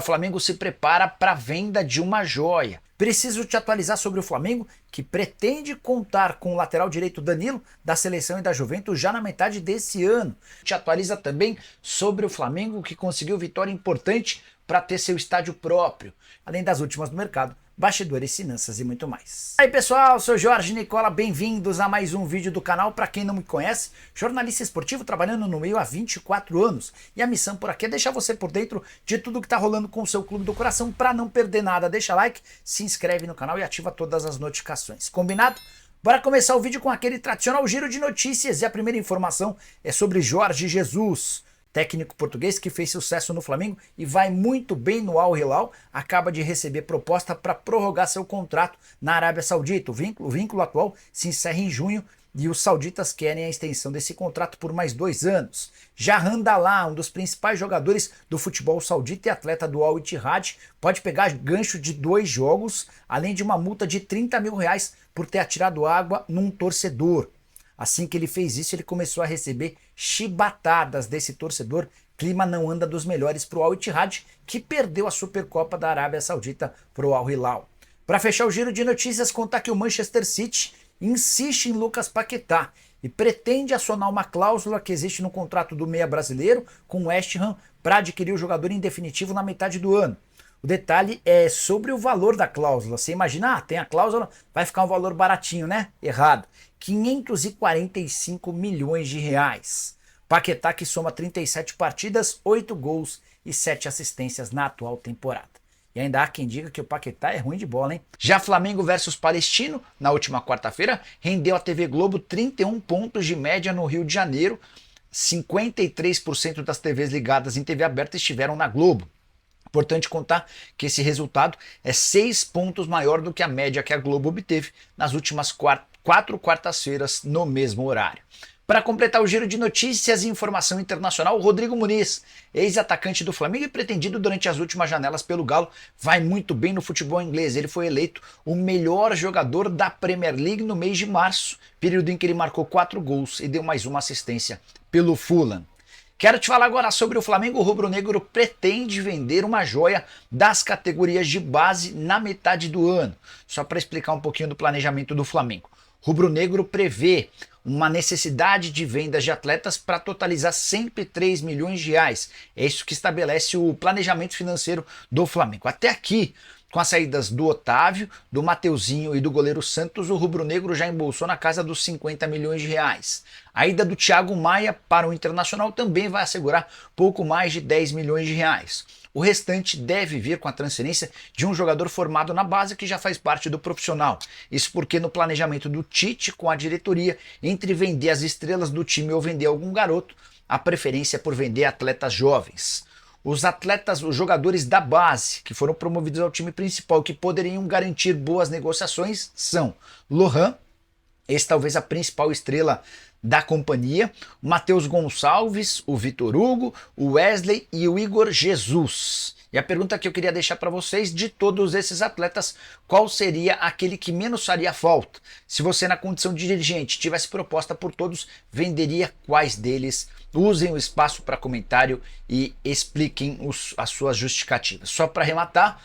O Flamengo se prepara para a venda de uma joia. Preciso te atualizar sobre o Flamengo, que pretende contar com o lateral direito Danilo, da Seleção e da Juventus, já na metade desse ano. Te atualiza também sobre o Flamengo, que conseguiu vitória importante para ter seu estádio próprio, além das últimas do mercado, bastidores, finanças e muito mais. E aí pessoal, sou Jorge Nicola, bem-vindos a mais um vídeo do canal. Para quem não me conhece, jornalista esportivo trabalhando no meio há 24 anos. E a missão por aqui é deixar você por dentro de tudo que tá rolando com o seu clube do coração. Para não perder nada, deixa like, se inscreve no canal e ativa todas as notificações. Combinado? Bora começar o vídeo com aquele tradicional giro de notícias. E a primeira informação é sobre Jorge Jesus, técnico português que fez sucesso no Flamengo e vai muito bem no Al Hilal, acaba de receber proposta para prorrogar seu contrato na Arábia Saudita. O vínculo atual se encerra em junho e os sauditas querem a extensão desse contrato por mais 2 anos. Jahan Dallah, um dos principais jogadores do futebol saudita e atleta do Al Ittihad, pode pegar gancho de 2 jogos, além de uma multa de R$30 mil por ter atirado água num torcedor. Assim que ele fez isso, ele começou a receber chibatadas desse torcedor. Clima não anda dos melhores para o Al Ittihad, que perdeu a Supercopa da Arábia Saudita para o Al Hilal. Para fechar o giro de notícias, contar que o Manchester City insiste em Lucas Paquetá e pretende acionar uma cláusula que existe no contrato do meia brasileiro com o West Ham para adquirir o jogador em definitivo na metade do ano. O detalhe é sobre o valor da cláusula. Você imagina, tem a cláusula, vai ficar um valor baratinho, né? Errado. 545 milhões de reais. Paquetá, que soma 37 partidas, 8 gols e 7 assistências na atual temporada. E ainda há quem diga que o Paquetá é ruim de bola, hein? Já Flamengo versus Palestino, na última quarta-feira, rendeu a TV Globo 31 pontos de média no Rio de Janeiro. 53% das TVs ligadas em TV aberta estiveram na Globo. Importante contar que esse resultado é 6 pontos maior do que a média que a Globo obteve nas últimas 4 quartas-feiras no mesmo horário. Para completar o giro de notícias e informação internacional, Rodrigo Muniz, ex-atacante do Flamengo e pretendido durante as últimas janelas pelo Galo, vai muito bem no futebol inglês. Ele foi eleito o melhor jogador da Premier League no mês de março, período em que ele marcou 4 gols e deu mais uma assistência pelo Fulham. Quero te falar agora sobre o Flamengo. O rubro-negro pretende vender uma joia das categorias de base na metade do ano. Só para explicar um pouquinho do planejamento do Flamengo. O rubro-negro prevê uma necessidade de vendas de atletas para totalizar sempre 3 milhões de reais. É isso que estabelece o planejamento financeiro do Flamengo. Até aqui, com as saídas do Otávio, do Mateuzinho e do goleiro Santos, o rubro-negro já embolsou na casa dos 50 milhões de reais. A ida do Thiago Maia para o Internacional também vai assegurar pouco mais de 10 milhões de reais. O restante deve vir com a transferência de um jogador formado na base que já faz parte do profissional. Isso porque no planejamento do Tite com a diretoria, entre vender as estrelas do time ou vender algum garoto, a preferência é por vender atletas jovens. Os atletas, os jogadores da base que foram promovidos ao time principal que poderiam garantir boas negociações são Lohan, esse talvez a principal estrela da companhia, o Matheus Gonçalves, o Vitor Hugo, o Wesley e o Igor Jesus. E a pergunta que eu queria deixar para vocês, de todos esses atletas, qual seria aquele que menos faria falta? Se você na condição de dirigente tivesse proposta por todos, venderia quais deles? Usem o espaço para comentário e expliquem as suas justificativas. Só para arrematar,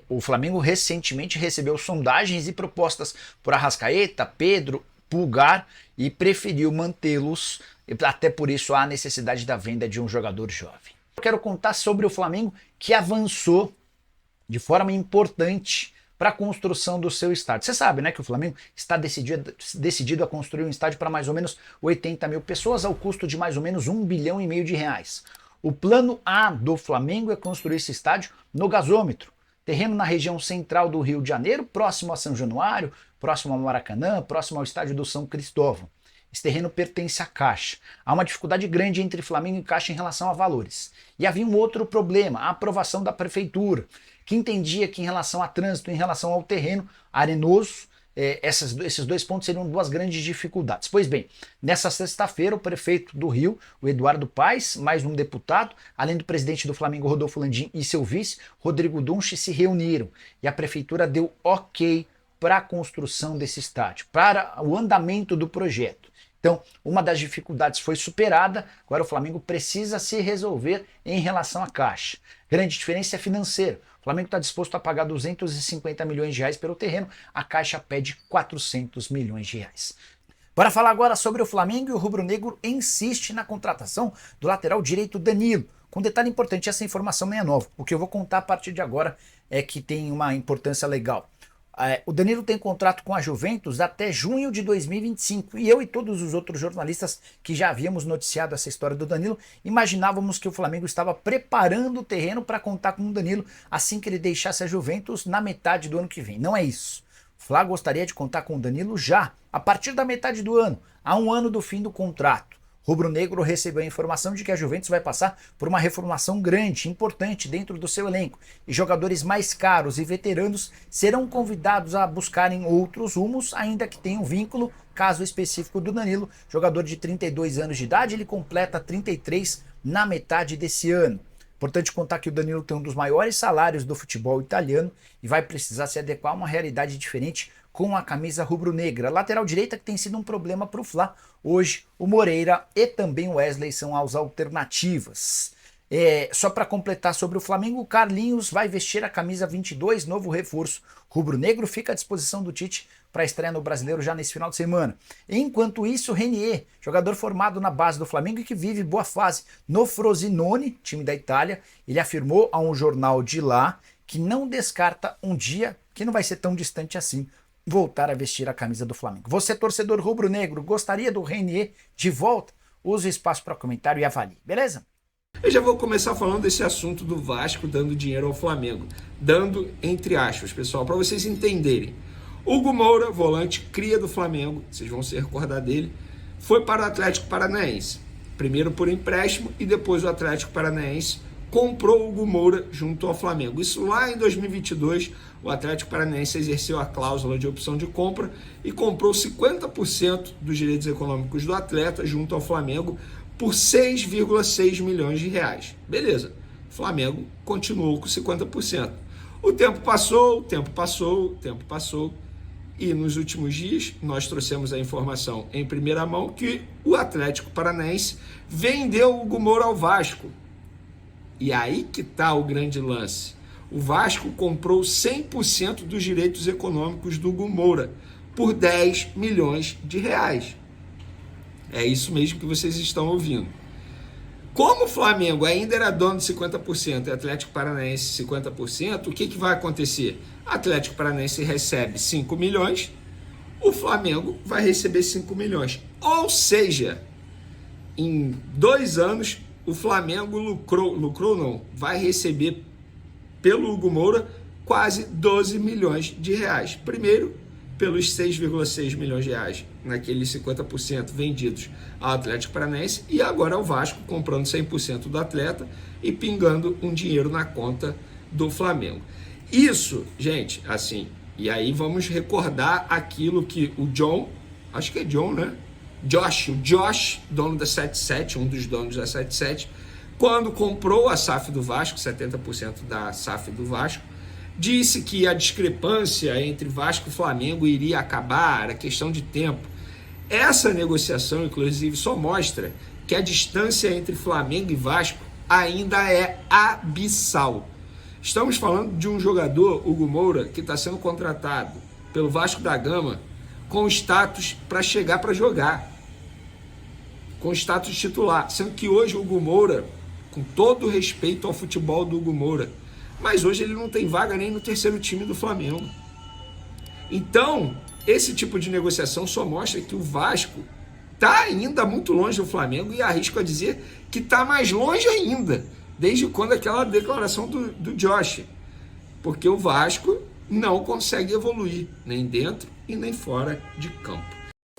o Flamengo recentemente recebeu sondagens e propostas por Arrascaeta, Pedro, Pulgar e preferiu mantê-los, até por isso há a necessidade da venda de um jogador jovem. Eu quero contar sobre o Flamengo que avançou de forma importante para a construção do seu estádio. Você sabe, né, que o Flamengo está decidido a construir um estádio para mais ou menos 80 mil pessoas ao custo de mais ou menos 1,5 bilhão de reais. O plano A do Flamengo é construir esse estádio no gasômetro, terreno na região central do Rio de Janeiro, próximo a São Januário, próximo ao Maracanã, próximo ao estádio do São Cristóvão. Esse terreno pertence à Caixa. Há uma dificuldade grande entre Flamengo e Caixa em relação a valores. E havia um outro problema, a aprovação da prefeitura, que entendia que em relação a trânsito, em relação ao terreno arenoso, esses 2 pontos seriam 2 grandes dificuldades. Pois bem, nessa sexta-feira, o prefeito do Rio, o Eduardo Paes, mais um deputado, além do presidente do Flamengo, Rodolfo Landim, e seu vice, Rodrigo Dunche, se reuniram. E a prefeitura deu ok para a construção desse estádio, para o andamento do projeto. Então, uma das dificuldades foi superada, agora o Flamengo precisa se resolver em relação à Caixa. Grande diferença é financeira. O Flamengo está disposto a pagar 250 milhões de reais pelo terreno, a Caixa pede 400 milhões de reais. Bora falar agora sobre o Flamengo, e o rubro-negro insiste na contratação do lateral direito Danilo. Com um detalhe importante, essa informação nem é nova. O que eu vou contar a partir de agora é que tem uma importância legal. O Danilo tem contrato com a Juventus até junho de 2025, e eu e todos os outros jornalistas que já havíamos noticiado essa história do Danilo, imaginávamos que o Flamengo estava preparando o terreno para contar com o Danilo assim que ele deixasse a Juventus na metade do ano que vem. Não é isso. O Flá gostaria de contar com o Danilo já, a partir da metade do ano, a um ano do fim do contrato. Rubro-negro recebeu a informação de que a Juventus vai passar por uma reformulação grande, importante dentro do seu elenco, e jogadores mais caros e veteranos serão convidados a buscarem outros rumos, ainda que tenham vínculo, caso específico do Danilo, jogador de 32 anos de idade, ele completa 33 na metade desse ano. Importante contar que o Danilo tem um dos maiores salários do futebol italiano e vai precisar se adequar a uma realidade diferente com a camisa rubro-negra. Lateral direita que tem sido um problema para o Fla. Hoje o Moreira e também o Wesley são as alternativas. Só para completar sobre o Flamengo, o Carlinhos vai vestir a camisa 22, novo reforço rubro-negro, fica à disposição do Tite para a estreia no Brasileiro já nesse final de semana. Enquanto isso, Renier, jogador formado na base do Flamengo e que vive boa fase no Frosinone, time da Itália, ele afirmou a um jornal de lá que não descarta um dia, que não vai ser tão distante assim, voltar a vestir a camisa do Flamengo. Você, torcedor rubro-negro, gostaria do Renier de volta? Use o espaço para comentário e avalie, beleza? Eu já vou começar falando desse assunto do Vasco dando dinheiro ao Flamengo. Dando entre aspas, pessoal, para vocês entenderem. Hugo Moura, volante cria do Flamengo, vocês vão se recordar dele, foi para o Atlético Paranaense. Primeiro por empréstimo e depois o Atlético Paranaense comprou o Hugo Moura junto ao Flamengo. Isso lá em 2022, o Atlético Paranaense exerceu a cláusula de opção de compra e comprou 50% dos direitos econômicos do atleta junto ao Flamengo por 6,6 milhões de reais. Beleza, o Flamengo continuou com 50%. O tempo passou, e nos últimos dias nós trouxemos a informação em primeira mão que o Atlético Paranaense vendeu o Hugo Moura ao Vasco. E aí que está o grande lance. O Vasco comprou 100% dos direitos econômicos do Hugo Moura por 10 milhões de reais. É isso mesmo que vocês estão ouvindo. Como o Flamengo ainda era dono de 50% e o Atlético Paranaense 50%, o que vai acontecer? O Atlético Paranaense recebe 5 milhões, o Flamengo vai receber 5 milhões. Ou seja, em 2 anos, o Flamengo vai receber pelo Hugo Moura quase 12 milhões de reais. Primeiro, pelos 6,6 milhões de reais naqueles 50% vendidos ao Atlético Paranaense, e agora o Vasco comprando 100% do atleta e pingando um dinheiro na conta do Flamengo. Isso, gente, assim, e aí vamos recordar aquilo que o John, acho que é John, né? o Josh, dono da 77, um dos donos da 77, quando comprou a SAF do Vasco, 70% da SAF do Vasco, disse que a discrepância entre Vasco e Flamengo iria acabar, era questão de tempo. Essa negociação, inclusive, só mostra que a distância entre Flamengo e Vasco ainda é abissal. Estamos falando de um jogador, Hugo Moura, que está sendo contratado pelo Vasco da Gama com status para chegar para jogar, com status titular, sendo que hoje o Hugo Moura, com todo o respeito ao futebol do Hugo Moura, mas hoje ele não tem vaga nem no terceiro time do Flamengo. Então, esse tipo de negociação só mostra que o Vasco está ainda muito longe do Flamengo, e arrisco a dizer que está mais longe ainda, desde quando aquela declaração do Josh, porque o Vasco não consegue evoluir, nem dentro e nem fora de campo.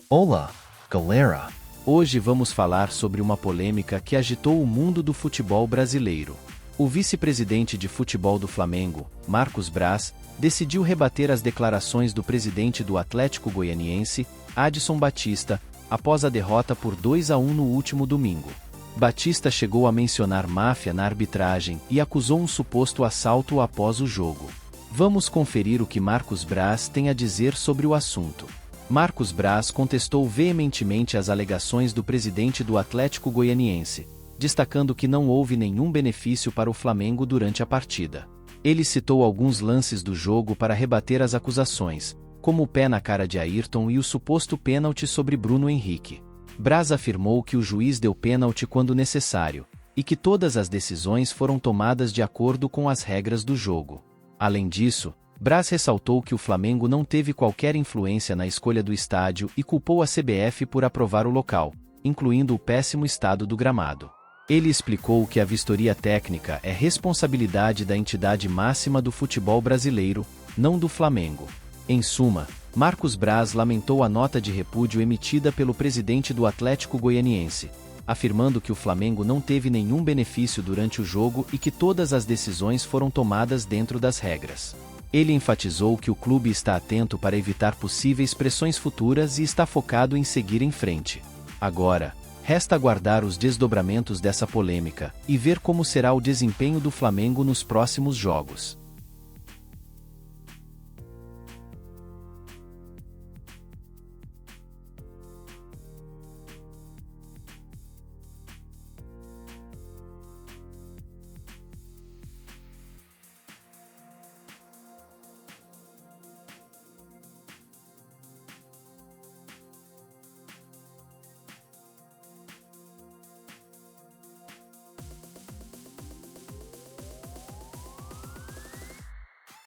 Olá, galera! Hoje vamos falar sobre uma polêmica que agitou o mundo do futebol brasileiro. O vice-presidente de futebol do Flamengo, Marcos Braz, decidiu rebater as declarações do presidente do Atlético Goianiense, Adson Batista, após a derrota por 2-1 no último domingo. Batista chegou a mencionar máfia na arbitragem e acusou um suposto assalto após o jogo. Vamos conferir o que Marcos Braz tem a dizer sobre o assunto. Marcos Braz contestou veementemente as alegações do presidente do Atlético Goianiense. destacando que não houve nenhum benefício para o Flamengo durante a partida. Ele citou alguns lances do jogo para rebater as acusações, como o pé na cara de Ayrton e o suposto pênalti sobre Bruno Henrique. Braz afirmou que o juiz deu pênalti quando necessário, e que todas as decisões foram tomadas de acordo com as regras do jogo. Além disso, Braz ressaltou que o Flamengo não teve qualquer influência na escolha do estádio e culpou a CBF por aprovar o local, incluindo o péssimo estado do gramado. Ele explicou que a vistoria técnica é responsabilidade da entidade máxima do futebol brasileiro, não do Flamengo. Em suma, Marcos Braz lamentou a nota de repúdio emitida pelo presidente do Atlético Goianiense, afirmando que o Flamengo não teve nenhum benefício durante o jogo e que todas as decisões foram tomadas dentro das regras. Ele enfatizou que o clube está atento para evitar possíveis pressões futuras e está focado em seguir em frente. Agora, resta aguardar os desdobramentos dessa polêmica e ver como será o desempenho do Flamengo nos próximos jogos.